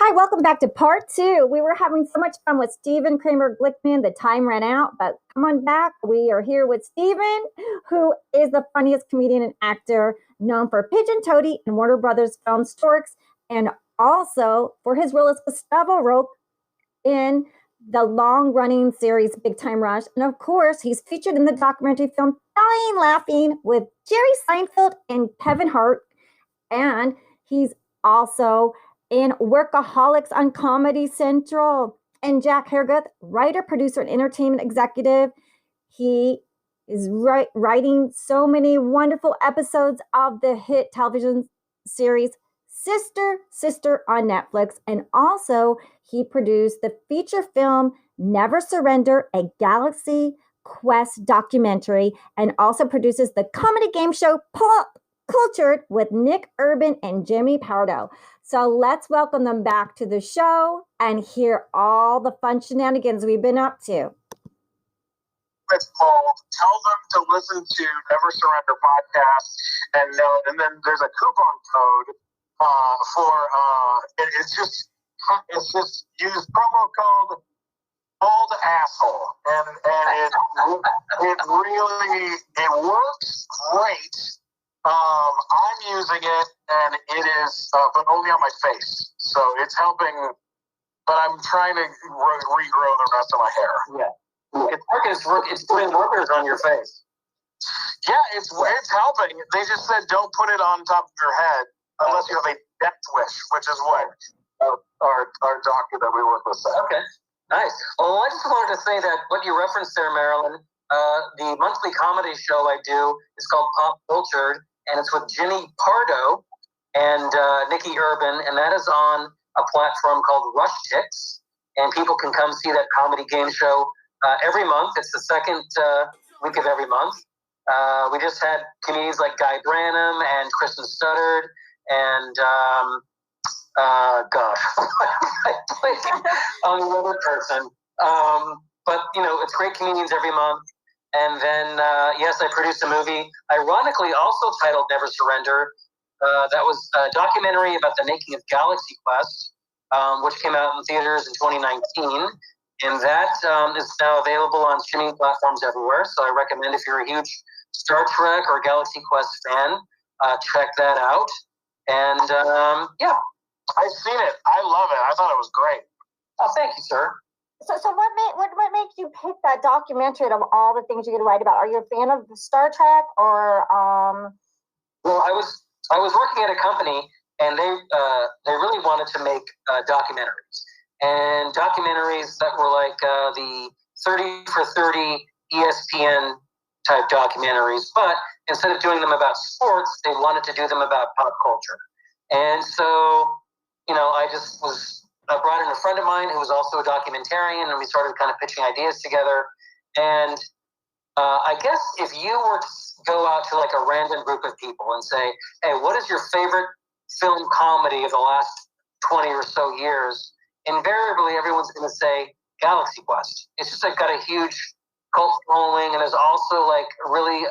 Hi, welcome back to part two. We were having so much fun with Stephen, Kramer, Glickman. The time ran out, but come on back. We are here with Stephen, who is the funniest comedian and actor known for Pigeon Toady and Warner Brothers film Storks, and also for his role as Gustavo Roque in the long-running series Big Time Rush. And of course, he's featured in the documentary film Dying Laughing with Jerry Seinfeld and Kevin Hart. And he's also in Workaholics on Comedy Central. And Jack Herrguth, writer, producer, and entertainment executive. He is writing so many wonderful episodes of the hit television series Sister on Netflix. And also, he produced the feature film Never Surrender, a Galaxy Quest documentary, and also produces the comedy game show Pop Cultured with Nick Urban and Jimmy Pardo. So let's welcome them back to the show and hear all the fun shenanigans we've been up to. It's called Tell Them to Listen to Never Surrender podcast, and then there's a coupon code it's just use promo code Old Asshole, and it works great. I'm using it, and it is, but only on my face. So it's helping, but I'm trying to regrow the rest of my hair. Yeah. It's putting markers on your face. Yeah, it's helping. They just said don't put it on top of your head unless you have a death wish, which is what our doctor that we work with said. Okay, nice. Well, I just wanted to say that what you referenced there, Marilyn, the monthly comedy show I do is called Pop Cultured, and it's with Jimmy Pardo and Nikki Urban, and that is on a platform called Rush Ticks, and people can come see that comedy game show every month. It's the second week of every month. We just had comedians like Guy Branum and Kristen Studdard, and gosh, I'm another person. But it's great comedians every month. And then, yes, I produced a movie, ironically also titled Never Surrender. That was a documentary about the making of Galaxy Quest, which came out in theaters in 2019. And that is now available on streaming platforms everywhere. So I recommend, if you're a huge Star Trek or Galaxy Quest fan, check that out. And yeah. I've seen it. I love it. I thought it was great. Oh, thank you, sir. So what makes you pick that documentary of all the things you could write about? Are you a fan of Star Trek or? Well, I was working at a company, and they really wanted to make documentaries, and documentaries that were like the 30 for 30 ESPN type documentaries, but instead of doing them about sports, they wanted to do them about pop culture. And so, I just brought in a friend of mine who was also a documentarian, and we started kind of pitching ideas together. And I guess if you were to go out to like a random group of people and say, hey, what is your favorite film comedy of the last 20 or so years? Invariably, everyone's going to say Galaxy Quest. It's just got a huge cult following, and there's also like really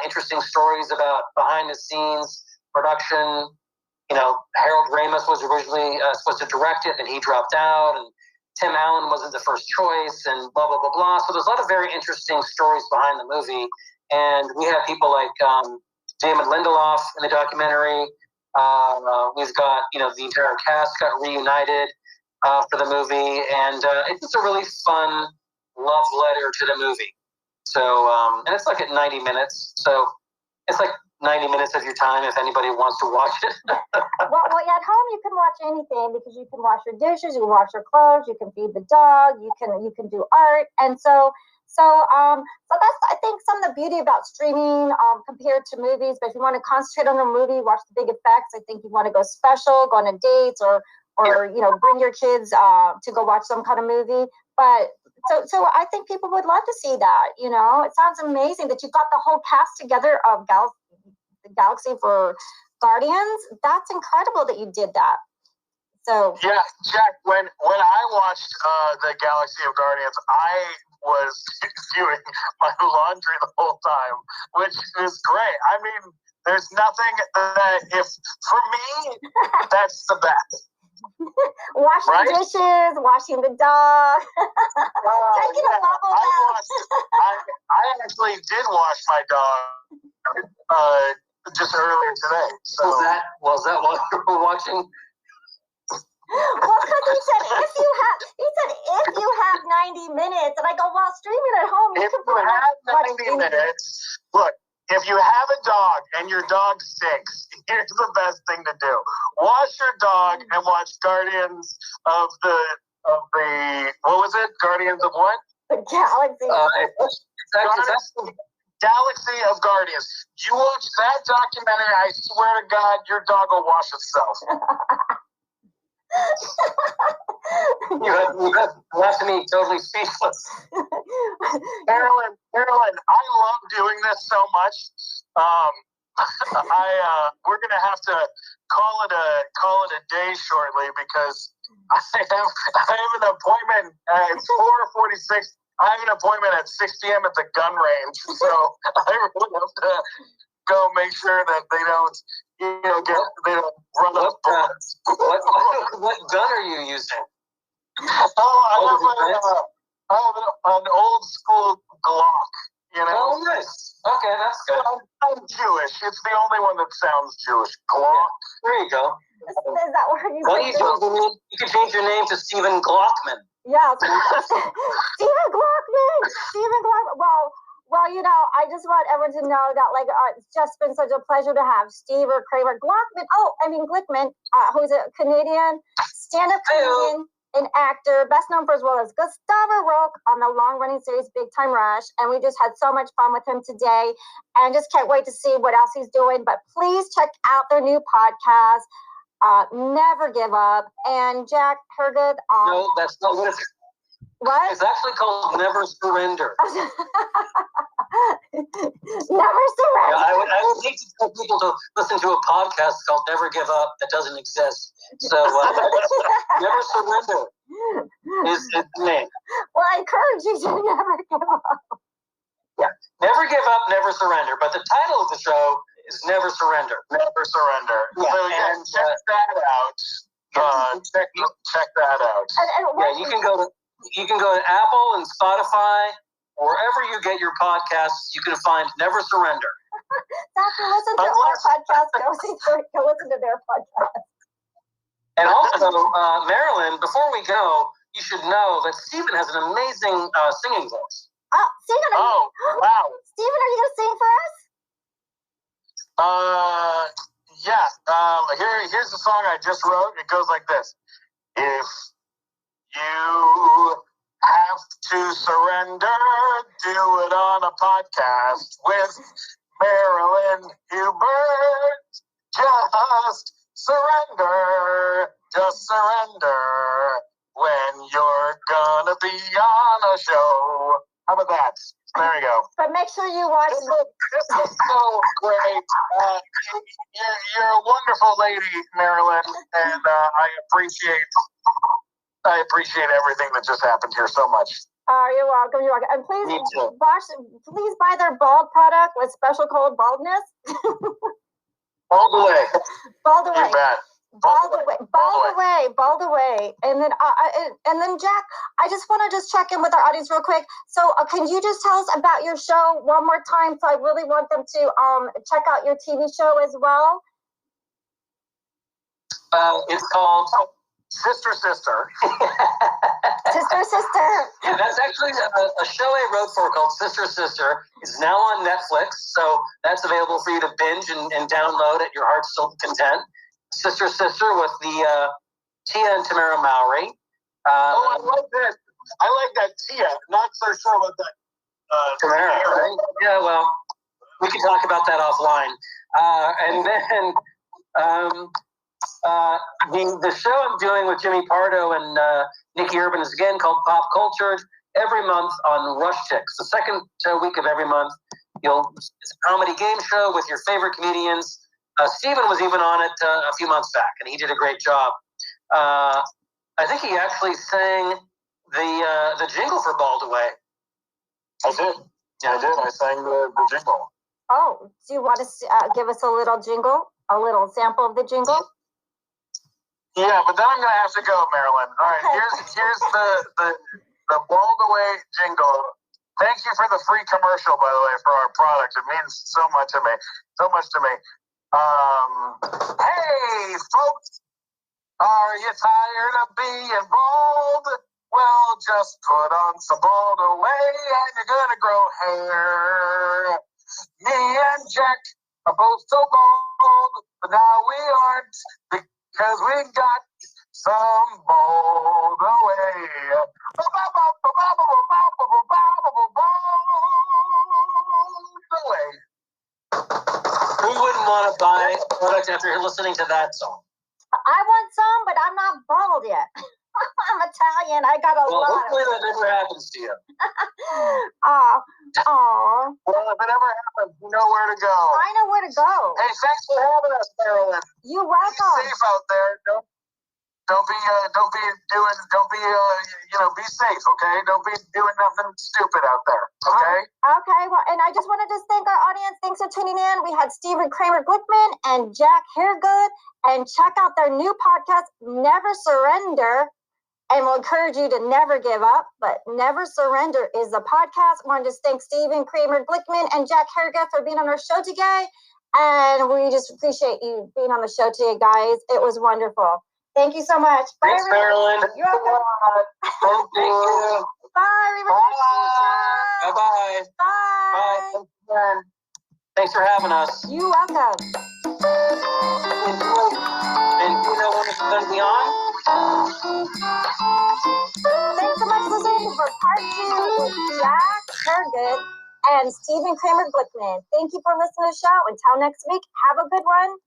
interesting stories about behind the scenes production. Harold Ramis was originally supposed to direct it, and he dropped out, and Tim Allen wasn't the first choice, and blah, blah, blah, blah. So there's a lot of very interesting stories behind the movie, and we have people like Damon Lindelof in the documentary. We've got, the entire cast got reunited for the movie, and it's just a really fun love letter to the movie. So, and it's like at 90 minutes, so it's like 90 minutes of your time if anybody wants to watch it. well, yeah, at home you can watch anything because you can wash your dishes, you can wash your clothes, you can feed the dog, you can do art, and so that's, I think, some of the beauty about streaming compared to movies. But if you want to concentrate on a movie, watch the big effects. I think you want to go special, go on a date, or bring your kids to go watch some kind of movie. But so I think people would love to see that. It sounds amazing that you got the whole cast together of Galaxy for Guardians. That's incredible that you did that. So yeah, Jack, when I watched the Galaxy of Guardians, I was doing my laundry the whole time, which is great. I mean, there's nothing that, if for me, that's the best. Washing dishes, washing the dog, taking a bubble bath. I actually did wash my dog just earlier today. So was that while you were watching? Well, because he said if you have 90 minutes, and I go, well, streaming at home. If you have 90 minutes, look. If you have a dog and your dog stinks, here's the best thing to do: wash your dog and watch Guardians of the what was it? Guardians of what? The Galaxy. Galaxy of Guardians. You watch that documentary, I swear to God, your dog will wash itself. You have left me totally speechless. Merlin, I love doing this so much. We're gonna have to call it a day shortly because I have an appointment at 4:46. I have an appointment at 6 p.m. at the gun range, so I really have to go make sure that they don't run up bullets. What gun are you using? I have an old school Glock. Oh, nice. Okay, that's good. I'm Jewish. It's the only one that sounds Jewish. Glock. There you go. Is that where you? Well, you can change your name to Stephen Glockman. Yeah, Stephen Glockman. Well, I just want everyone to know that it's just been such a pleasure to have Steve or Kramer Glickman, who's a Canadian stand-up comedian and actor, best known for his role as Gustavo Roque on the long-running series Big Time Rush, and we just had so much fun with him today, and just can't wait to see what else he's doing. But please check out their new podcast, Never Give Up, and Jack Herrguth. No, that's not what it's. What? It's actually called Never Surrender. Never surrender. Yeah, I would hate to tell people to listen to a podcast called Never Give Up that doesn't exist. So Never Surrender is the name. Well, I encourage you to never give up. Yeah, Never Give Up, Never Surrender. But the title of the show is Never Surrender. Never Surrender. Yeah, so check that out. Check that out. And you can go to Apple and Spotify, wherever you get your podcasts. You can find Never Surrender. Doctor, listen to our podcast. Go listen to their podcast. And also, Marilyn, before we go, you should know that Stephen has an amazing singing voice. Stephen, wow. Stephen, are you going to sing for us? Yeah. Here's the song I just wrote. It goes like this. If you have to surrender, do it on a podcast with Marilyn Herbert. Just surrender when you're gonna be on a show. How about that? There you go. But make sure you watch. This is so great. You're a wonderful lady, Marilyn, and I appreciate everything that just happened here so much. You're welcome. You're welcome. And please buy their bald product with special code baldness. All the way. Bald away. You bet. Bald away. And then Jack, I just want to check in with our audience real quick. So can you just tell us about your show one more time? So I really want them to check out your TV show as well. It's called Sister. Sister. Yeah, that's actually a show I wrote for called Sister. It's now on Netflix, so that's available for you to binge and download at your heart's content. Sister with the Tia and Tamara Mowry. I like that. I like that Tia. Not so sure about that Tamara, right? Yeah, well, we can talk about that offline. And then the show I'm doing with Jimmy Pardo and Nikki Urban is again called Pop Cultured, every month on Rush Chicks. The second week of every month, it's a comedy game show with your favorite comedians. Stephen was even on it a few months back, and he did a great job. I think he actually sang the jingle for Bald Away. I did. Yeah, I did. I sang the jingle. Oh, do you want to give us a little jingle? A little sample of the jingle? Yeah, but then I'm gonna have to go, Marilyn. All right, here's the balled away jingle. Thank you for the free commercial, by the way, for our product. It means so much to me. So much to me. Hey, folks, are you tired of being bald? Well, just put on some bald away and you're gonna grow hair. Me and Jack are both so bald, but now we aren't because we got some bald away. Who wouldn't want to buy a product after listening to that song? I want some, but I'm not bald yet. I'm Italian. I got a lot. Hopefully that never happens to you. Aw. Well, if it ever happens, you know where to go. I know where to go. Hey, thanks for having us, Merlin. You're welcome. Be safe out there. Be safe, okay? Don't be doing nothing stupid out there, okay? Okay, well, and I just wanted to thank our audience. Thanks for tuning in. We had Stephen Kramer Glickman and Jack Herrguth, and check out their new podcast, Never Surrender. And we'll encourage you to never give up, but Never Surrender is the podcast. I want to just thank Stephen Kramer Glickman and Jack Herrguth for being on our show today. And we just appreciate you being on the show today, guys. It was wonderful. Thank you so much. Thanks, Marilyn. You're welcome. Thank you. Bye, everybody. Bye-bye. Bye. Bye. Thanks for having us. You're welcome. And you know when it's going to be on? Thanks so much for listening for part 2 with Jack Herrguth and Stephen Kramer Glickman. Thank you for listening to the show. Until next week, have a good one.